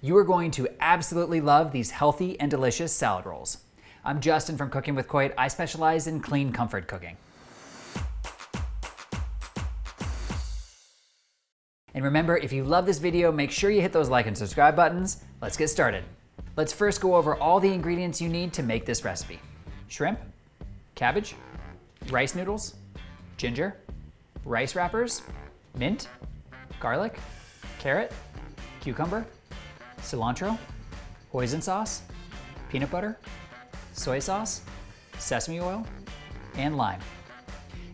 You are going to absolutely love these healthy and delicious salad rolls. I'm Justin from Cooking with Coit. I specialize in clean comfort cooking. And remember, if you love this video, make sure you hit those like and subscribe buttons. Let's get started. Let's first go over all the ingredients you need to make this recipe. Shrimp, cabbage, rice noodles, ginger, rice wrappers, mint, garlic, carrot, cucumber, cilantro, hoisin sauce, peanut butter, soy sauce, sesame oil, and lime.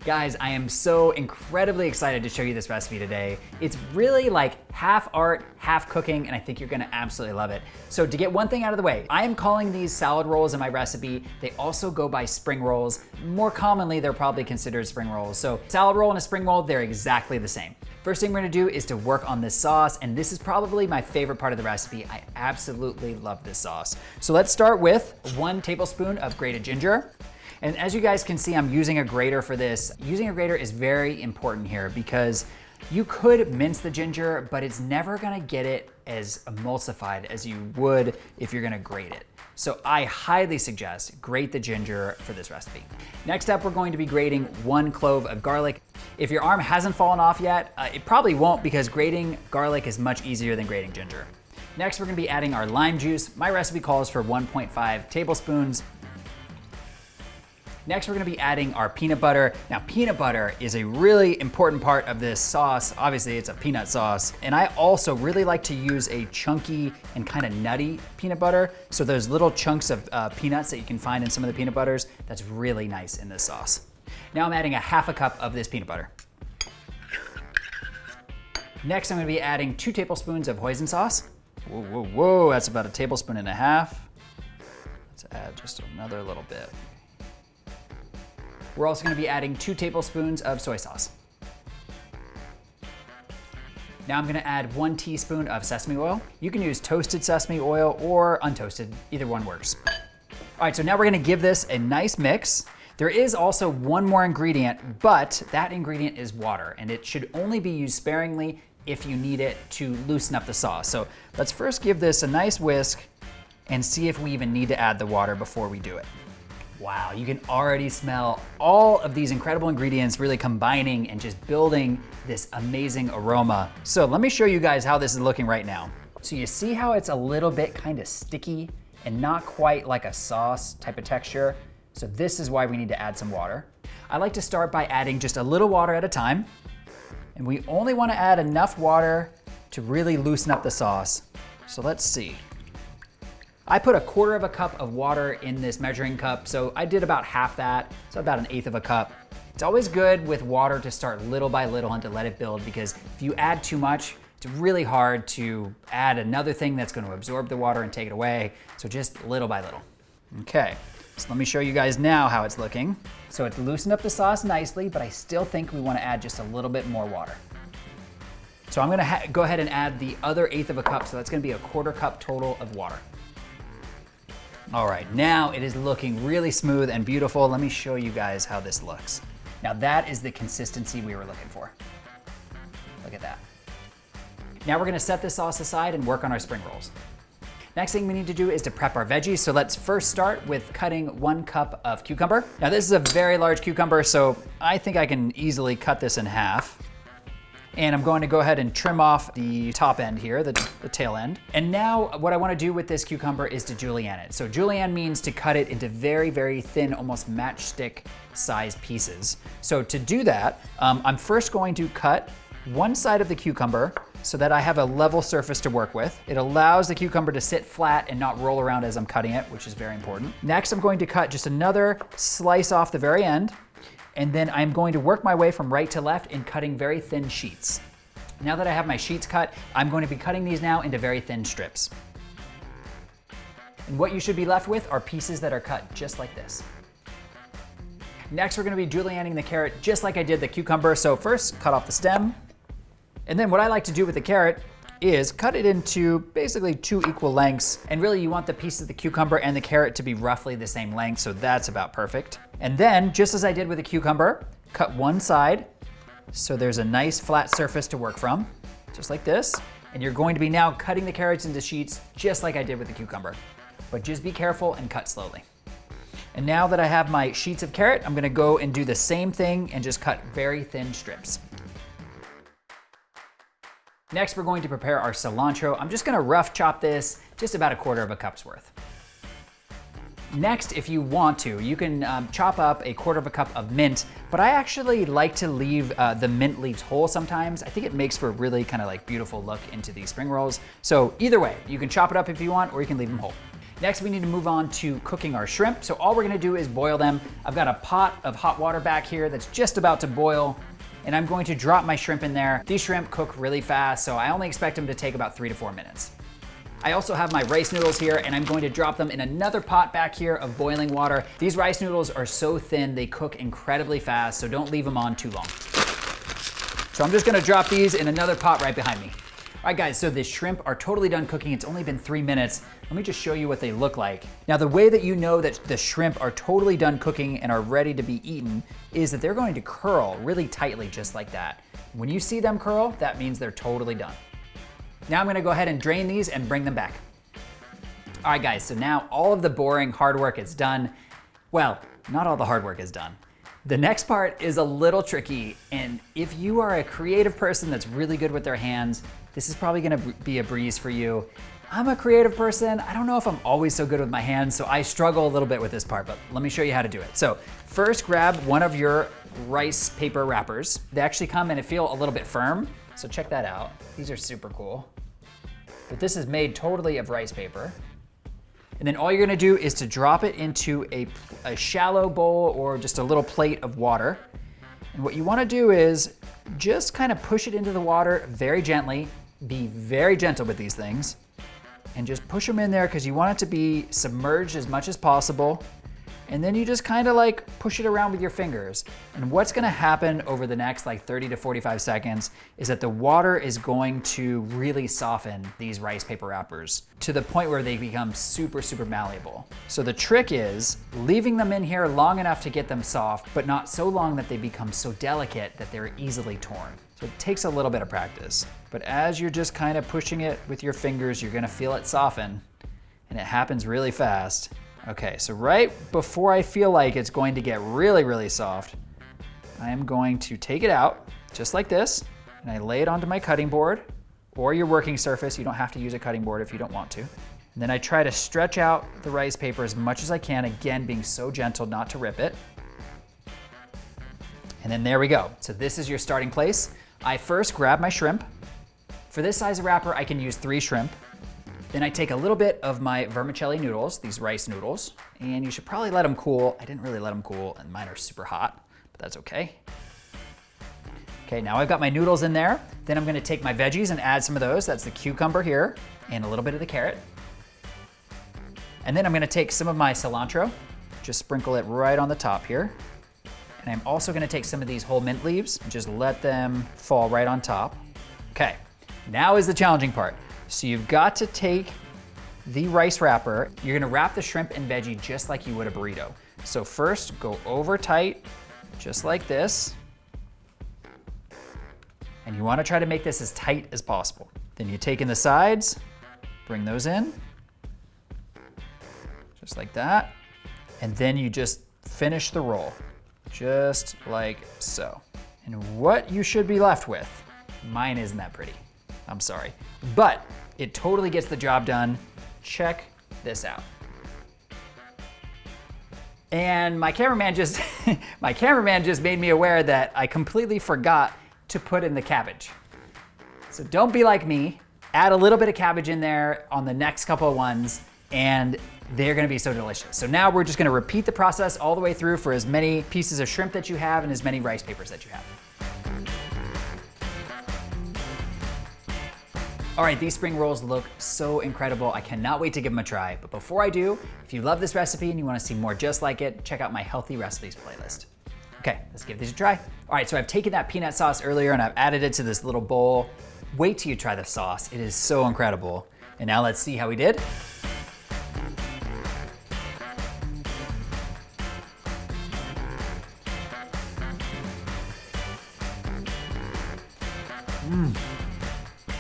Guys, I am so incredibly excited to show you this recipe today. It's really like half art, half cooking, and I think you're gonna absolutely love it. So to get one thing out of the way, I am calling these salad rolls in my recipe. They also go by spring rolls. More commonly, they're probably considered spring rolls. So salad roll and a spring roll, they're exactly the same. First thing we're gonna do is to work on this sauce, and this is probably my favorite part of the recipe. I absolutely love this sauce. So let's start with 1 tablespoon of grated ginger. And as you guys can see, I'm using a grater for this. Using a grater is very important here because you could mince the ginger, but it's never gonna get it as emulsified as you would if you're gonna grate it. So I highly suggest grate the ginger for this recipe. Next up, we're going to be grating 1 clove of garlic. If your arm hasn't fallen off yet, it probably won't because grating garlic is much easier than grating ginger. Next, we're gonna be adding our lime juice. My recipe calls for 1.5 tablespoons. Next, we're gonna be adding our peanut butter. Now, peanut butter is a really important part of this sauce. Obviously, it's a peanut sauce. And I also really like to use a chunky and kind of nutty peanut butter. So those little chunks of peanuts that you can find in some of the peanut butters, that's really nice in this sauce. Now I'm adding a half a cup of this peanut butter. Next, I'm gonna be adding 2 tablespoons of hoisin sauce. Whoa, whoa, whoa, that's about 1.5 tablespoons. Let's add just another little bit. We're also gonna be adding 2 tablespoons of soy sauce. Now I'm gonna add 1 teaspoon of sesame oil. You can use toasted sesame oil or untoasted, either one works. All right, so now we're gonna give this a nice mix. There is also one more ingredient, but that ingredient is water, and it should only be used sparingly if you need it to loosen up the sauce. So let's first give this a nice whisk and see if we even need to add the water before we do it. Wow, you can already smell all of these incredible ingredients really combining and just building this amazing aroma. So let me show you guys how this is looking right now. So you see how it's a little bit kind of sticky and not quite like a sauce type of texture. So this is why we need to add some water. I like to start by adding just a little water at a time. And we only want to add enough water to really loosen up the sauce. So let's see. I put 1/4 cup of water in this measuring cup, so I did about half that, so about 1/8 cup. It's always good with water to start little by little and to let it build, because if you add too much, it's really hard to add another thing that's gonna absorb the water and take it away, so just little by little. Okay, so let me show you guys now how it's looking. So it's loosened up the sauce nicely, but I still think we wanna add just a little bit more water. So I'm gonna go ahead and add the other 1/8 cup, so that's gonna be 1/4 cup total of water. All right, now it is looking really smooth and beautiful. Let me show you guys how this looks. Now that is the consistency we were looking for. Look at that. Now we're gonna set this sauce aside and work on our spring rolls. Next thing we need to do is to prep our veggies. So let's first start with cutting 1 cup of cucumber. Now this is a very large cucumber, so I think I can easily cut this in half. And I'm going to go ahead and trim off the top end here, the tail end. And now what I wanna do with this cucumber is to julienne it. So julienne means to cut it into very, very thin, almost matchstick size pieces. So to do that, I'm first going to cut one side of the cucumber so that I have a level surface to work with. It allows the cucumber to sit flat and not roll around as I'm cutting it, which is very important. Next, I'm going to cut just another slice off the very end. And then I'm going to work my way from right to left in cutting very thin sheets. Now that I have my sheets cut, I'm going to be cutting these now into very thin strips. And what you should be left with are pieces that are cut just like this. Next, we're gonna be julienning the carrot just like I did the cucumber. So first, cut off the stem. And then what I like to do with the carrot is cut it into basically 2 equal lengths. And really you want the piece of the cucumber and the carrot to be roughly the same length, so that's about perfect. And then, just as I did with the cucumber, cut one side so there's a nice flat surface to work from, just like this. And you're going to be now cutting the carrots into sheets just like I did with the cucumber. But just be careful and cut slowly. And now that I have my sheets of carrot, I'm gonna go and do the same thing and just cut very thin strips. Next, we're going to prepare our cilantro. I'm just gonna rough chop this, just about 1/4 cup's worth. Next, if you want to, you can chop up 1/4 cup of mint, but I actually like to leave the mint leaves whole sometimes. I think it makes for a really kind of like beautiful look into these spring rolls. So either way, you can chop it up if you want, or you can leave them whole. Next, we need to move on to cooking our shrimp. So all we're gonna do is boil them. I've got a pot of hot water back here that's just about to boil, and I'm going to drop my shrimp in there. These shrimp cook really fast, so I only expect them to take about 3 to 4 minutes. I also have my rice noodles here, and I'm going to drop them in another pot back here of boiling water. These rice noodles are so thin, they cook incredibly fast, so don't leave them on too long. So I'm just gonna drop these in another pot right behind me. All right guys, so the shrimp are totally done cooking. It's only been 3 minutes. Let me just show you what they look like. Now the way that you know that the shrimp are totally done cooking and are ready to be eaten is that they're going to curl really tightly just like that. When you see them curl, that means they're totally done. Now I'm gonna go ahead and drain these and bring them back. All right guys, so now all of the boring hard work is done. Well, not all the hard work is done. The next part is a little tricky, and if you are a creative person that's really good with their hands, this is probably gonna be a breeze for you. I'm a creative person. I don't know if I'm always so good with my hands, so I struggle a little bit with this part, but let me show you how to do it. So first grab one of your rice paper wrappers. They actually come and feel a little bit firm, so check that out. These are super cool. But this is made totally of rice paper. And then all you're gonna do is to drop it into a shallow bowl or just a little plate of water. And what you wanna do is just kind of push it into the water very gently. Be very gentle with these things. And just push them in there because you want it to be submerged as much as possible. And then you just kind of like push it around with your fingers. And what's gonna happen over the next like 30 to 45 seconds is that the water is going to really soften these rice paper wrappers to the point where they become super, super malleable. So the trick is leaving them in here long enough to get them soft, but not so long that they become so delicate that they're easily torn. So it takes a little bit of practice. But as you're just kind of pushing it with your fingers, you're gonna feel it soften, and it happens really fast. Okay, so right before I feel like it's going to get really, really soft, I am going to take it out, just like this, and I lay it onto my cutting board, or your working surface. You don't have to use a cutting board if you don't want to. And then I try to stretch out the rice paper as much as I can, again, being so gentle not to rip it. And then there we go. So this is your starting place. I first grab my shrimp. For this size of wrapper, I can use 3 shrimp. Then I take a little bit of my vermicelli noodles, these rice noodles, and you should probably let them cool. I didn't really let them cool, and mine are super hot, but that's okay. Okay, now I've got my noodles in there. Then I'm gonna take my veggies and add some of those. That's the cucumber here, and a little bit of the carrot. And then I'm gonna take some of my cilantro, just sprinkle it right on the top here. And I'm also gonna take some of these whole mint leaves and just let them fall right on top. Okay, now is the challenging part. So you've got to take the rice wrapper. You're gonna wrap the shrimp and veggie just like you would a burrito. So first, go over tight, just like this. And you wanna try to make this as tight as possible. Then you take in the sides, bring those in, just like that. And then you just finish the roll, just like so. And what you should be left with, mine isn't that pretty. I'm sorry, but it totally gets the job done. Check this out. And my cameraman just made me aware that I completely forgot to put in the cabbage. So don't be like me. Add a little bit of cabbage in there on the next couple of ones, and they're gonna be so delicious. So now we're just gonna repeat the process all the way through for as many pieces of shrimp that you have and as many rice papers that you have. All right, these spring rolls look so incredible. I cannot wait to give them a try. But before I do, if you love this recipe and you wanna see more just like it, check out my healthy recipes playlist. Okay, let's give these a try. All right, so I've taken that peanut sauce earlier and I've added it to this little bowl. Wait till you try the sauce. It is so incredible. And now let's see how we did.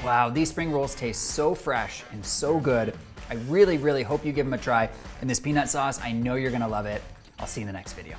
Wow. Wow, these spring rolls taste so fresh and so good. I really, really hope you give them a try. And this peanut sauce, I know you're gonna love it. I'll see you in the next video.